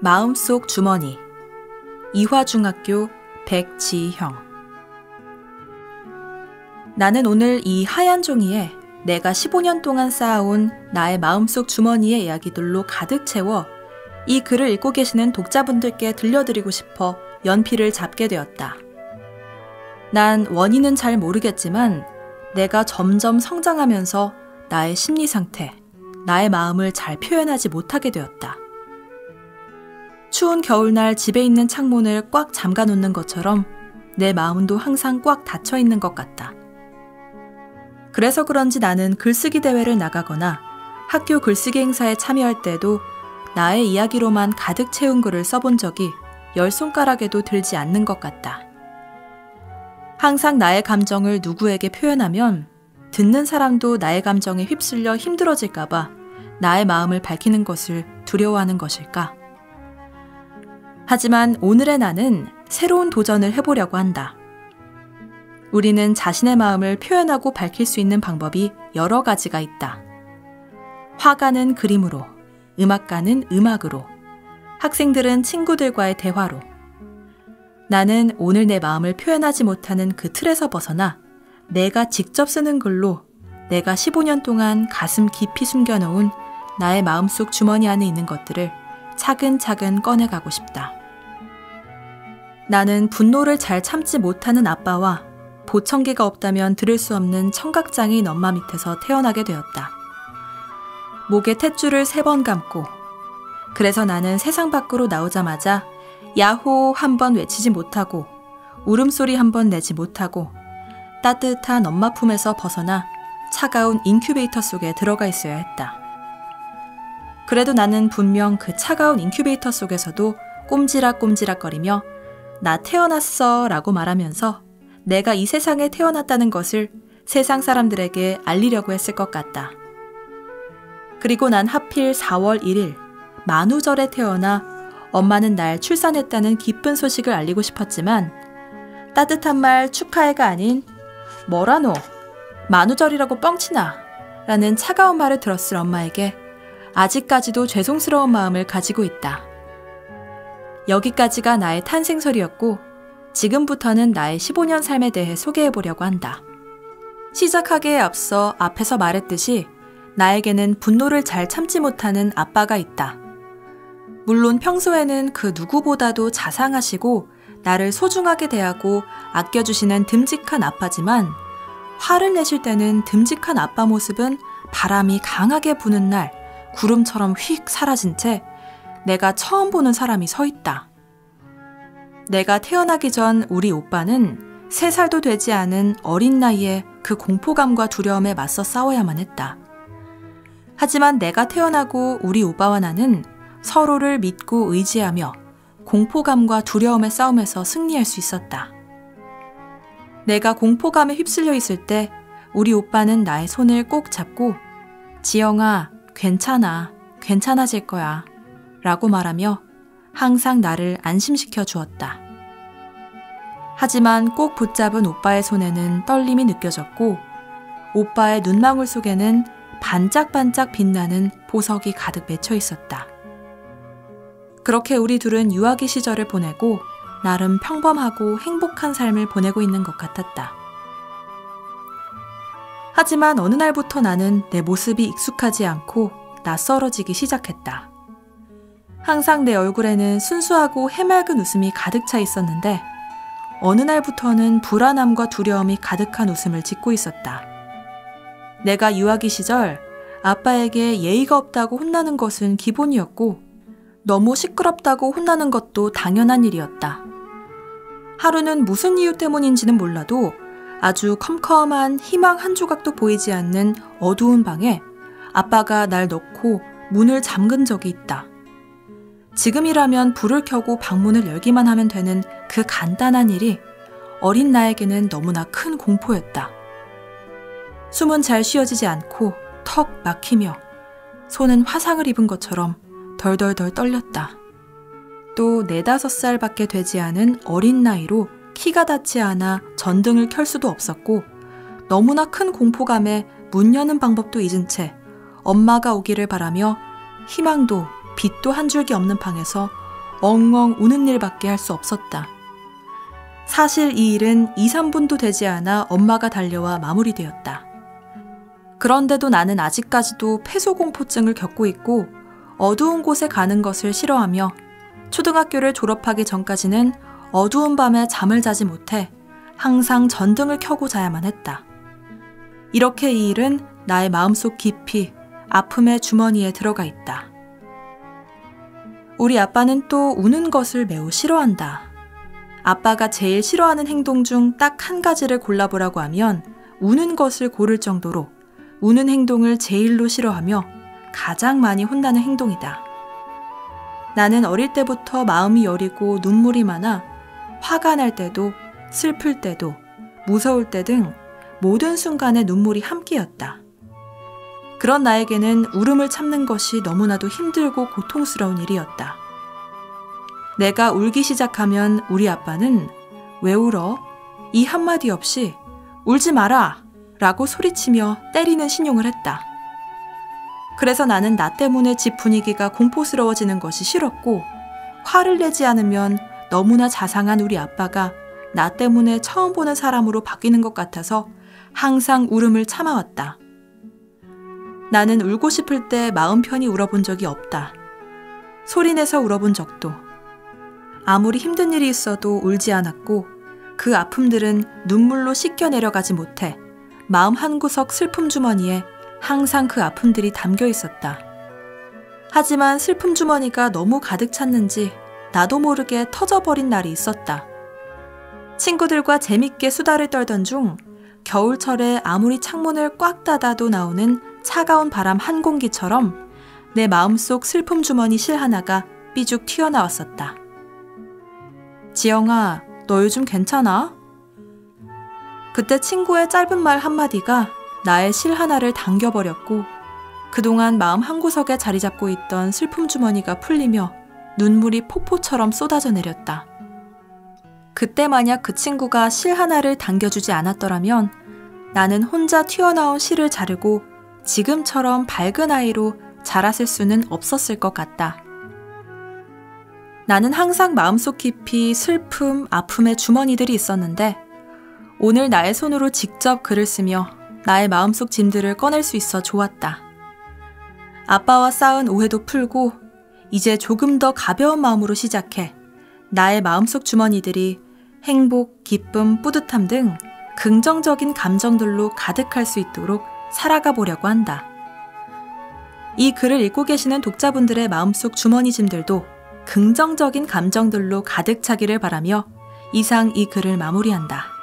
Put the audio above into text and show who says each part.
Speaker 1: 마음속 주머니 이화중학교 백지형. 나는 오늘 이 하얀 종이에 내가 15년 동안 쌓아온 나의 마음속 주머니의 이야기들로 가득 채워 이 글을 읽고 계시는 독자분들께 들려드리고 싶어 연필을 잡게 되었다. 난 원인은 잘 모르겠지만 내가 점점 성장하면서 나의 심리 상태, 나의 마음을 잘 표현하지 못하게 되었다. 추운 겨울날 집에 있는 창문을 꽉 잠가 놓는 것처럼 내 마음도 항상 꽉 닫혀 있는 것 같다. 그래서 그런지 나는 글쓰기 대회를 나가거나 학교 글쓰기 행사에 참여할 때도 나의 이야기로만 가득 채운 글을 써본 적이 10손가락에도 들지 않는 것 같다. 항상 나의 감정을 누구에게 표현하면 듣는 사람도 나의 감정에 휩쓸려 힘들어질까봐 나의 마음을 밝히는 것을 두려워하는 것일까? 하지만 오늘의 나는 새로운 도전을 해보려고 한다. 우리는 자신의 마음을 표현하고 밝힐 수 있는 방법이 여러 가지가 있다. 화가는 그림으로, 음악가는 음악으로, 학생들은 친구들과의 대화로. 나는 오늘 내 마음을 표현하지 못하는 그 틀에서 벗어나 내가 직접 쓰는 글로 내가 15년 동안 가슴 깊이 숨겨놓은 나의 마음속 주머니 안에 있는 것들을 차근차근 꺼내가고 싶다. 나는 분노를 잘 참지 못하는 아빠와 보청기가 없다면 들을 수 없는 청각장애인 엄마 밑에서 태어나게 되었다. 목에 탯줄을 3번 감고, 그래서 나는 세상 밖으로 나오자마자 야호 한번 외치지 못하고 울음소리 한번 내지 못하고 따뜻한 엄마 품에서 벗어나 차가운 인큐베이터 속에 들어가 있어야 했다. 그래도 나는 분명 그 차가운 인큐베이터 속에서도 꼼지락꼼지락거리며 나 태어났어 라고 말하면서 내가 이 세상에 태어났다는 것을 세상 사람들에게 알리려고 했을 것 같다. 그리고 난 하필 4월 1일 만우절에 태어나 엄마는 날 출산했다는 기쁜 소식을 알리고 싶었지만 따뜻한 말 축하해가 아닌 뭐라노 만우절이라고 뻥치나 라는 차가운 말을 들었을 엄마에게 아직까지도 죄송스러운 마음을 가지고 있다. 여기까지가 나의 탄생설이었고 지금부터는 나의 15년 삶에 대해 소개해보려고 한다. 시작하기에 앞서 앞에서 말했듯이 나에게는 분노를 잘 참지 못하는 아빠가 있다. 물론 평소에는 그 누구보다도 자상하시고 나를 소중하게 대하고 아껴주시는 듬직한 아빠지만 화를 내실 때는 듬직한 아빠 모습은 바람이 강하게 부는 날 구름처럼 휙 사라진 채 내가 처음 보는 사람이 서 있다. 내가 태어나기 전 우리 오빠는 3살도 되지 않은 어린 나이에 그 공포감과 두려움에 맞서 싸워야만 했다. 하지만 내가 태어나고 우리 오빠와 나는 서로를 믿고 의지하며 공포감과 두려움의 싸움에서 승리할 수 있었다. 내가 공포감에 휩쓸려 있을 때 우리 오빠는 나의 손을 꼭 잡고 지영아, 괜찮아, 괜찮아질 거야 라고 말하며 항상 나를 안심시켜 주었다. 하지만 꼭 붙잡은 오빠의 손에는 떨림이 느껴졌고 오빠의 눈망울 속에는 반짝반짝 빛나는 보석이 가득 맺혀 있었다. 그렇게 우리 둘은 유아기 시절을 보내고 나름 평범하고 행복한 삶을 보내고 있는 것 같았다. 하지만 어느 날부터 나는 내 모습이 익숙하지 않고 낯설어지기 시작했다. 항상 내 얼굴에는 순수하고 해맑은 웃음이 가득 차 있었는데 어느 날부터는 불안함과 두려움이 가득한 웃음을 짓고 있었다. 내가 유아기 시절 아빠에게 예의가 없다고 혼나는 것은 기본이었고 너무 시끄럽다고 혼나는 것도 당연한 일이었다. 하루는 무슨 이유 때문인지는 몰라도 아주 컴컴한 희망 한 조각도 보이지 않는 어두운 방에 아빠가 날 넣고 문을 잠근 적이 있다. 지금이라면 불을 켜고 방문을 열기만 하면 되는 그 간단한 일이 어린 나에게는 너무나 큰 공포였다. 숨은 잘 쉬어지지 않고 턱 막히며 손은 화상을 입은 것처럼 덜덜덜 떨렸다. 또 4-5살밖에 되지 않은 어린 나이로 키가 닿지 않아 전등을 켤 수도 없었고 너무나 큰 공포감에 문 여는 방법도 잊은 채 엄마가 오기를 바라며 희망도 빛도 한 줄기 없는 방에서 엉엉 우는 일밖에 할 수 없었다. 사실 이 일은 2, 3분도 되지 않아 엄마가 달려와 마무리되었다. 그런데도 나는 아직까지도 폐소공포증을 겪고 있고 어두운 곳에 가는 것을 싫어하며 초등학교를 졸업하기 전까지는 어두운 밤에 잠을 자지 못해 항상 전등을 켜고 자야만 했다. 이렇게 이 일은 나의 마음속 깊이 아픔의 주머니에 들어가 있다. 우리 아빠는 또 우는 것을 매우 싫어한다. 아빠가 제일 싫어하는 행동 중 딱 한 가지를 골라보라고 하면 우는 것을 고를 정도로 우는 행동을 제일로 싫어하며 가장 많이 혼나는 행동이다. 나는 어릴 때부터 마음이 여리고 눈물이 많아 화가 날 때도 슬플 때도 무서울 때 등 모든 순간에 눈물이 함께였다. 그런 나에게는 울음을 참는 것이 너무나도 힘들고 고통스러운 일이었다. 내가 울기 시작하면 우리 아빠는 "왜 울어?" 이 한마디 없이 "울지 마라!" 라고 소리치며 때리는 신용을 했다. 그래서 나는 나 때문에 집 분위기가 공포스러워지는 것이 싫었고 화를 내지 않으면 너무나 자상한 우리 아빠가 나 때문에 처음 보는 사람으로 바뀌는 것 같아서 항상 울음을 참아왔다. 나는 울고 싶을 때 마음 편히 울어본 적이 없다. 소리내서 울어본 적도. 아무리 힘든 일이 있어도 울지 않았고 그 아픔들은 눈물로 씻겨 내려가지 못해 마음 한구석 슬픔 주머니에 항상 그 아픔들이 담겨 있었다. 하지만 슬픔 주머니가 너무 가득 찼는지 나도 모르게 터져버린 날이 있었다. 친구들과 재밌게 수다를 떨던 중 겨울철에 아무리 창문을 꽉 닫아도 나오는 차가운 바람 한 공기처럼 내 마음속 슬픔 주머니 실 하나가 삐죽 튀어나왔었다. 지영아, 너 요즘 괜찮아? 그때 친구의 짧은 말 한마디가 나의 실 하나를 당겨버렸고 그동안 마음 한구석에 자리 잡고 있던 슬픔 주머니가 풀리며 눈물이 폭포처럼 쏟아져 내렸다. 그때 만약 그 친구가 실 하나를 당겨주지 않았더라면 나는 혼자 튀어나온 실을 자르고 지금처럼 밝은 아이로 자랐을 수는 없었을 것 같다. 나는 항상 마음속 깊이 슬픔, 아픔의 주머니들이 있었는데 오늘 나의 손으로 직접 글을 쓰며 나의 마음속 짐들을 꺼낼 수 있어 좋았다. 아빠와 쌓은 오해도 풀고 이제 조금 더 가벼운 마음으로 시작해 나의 마음속 주머니들이 행복, 기쁨, 뿌듯함 등 긍정적인 감정들로 가득할 수 있도록 살아가 보려고 한다. 이 글을 읽고 계시는 독자분들의 마음속 주머니 짐들도 긍정적인 감정들로 가득 차기를 바라며 이상 이 글을 마무리한다.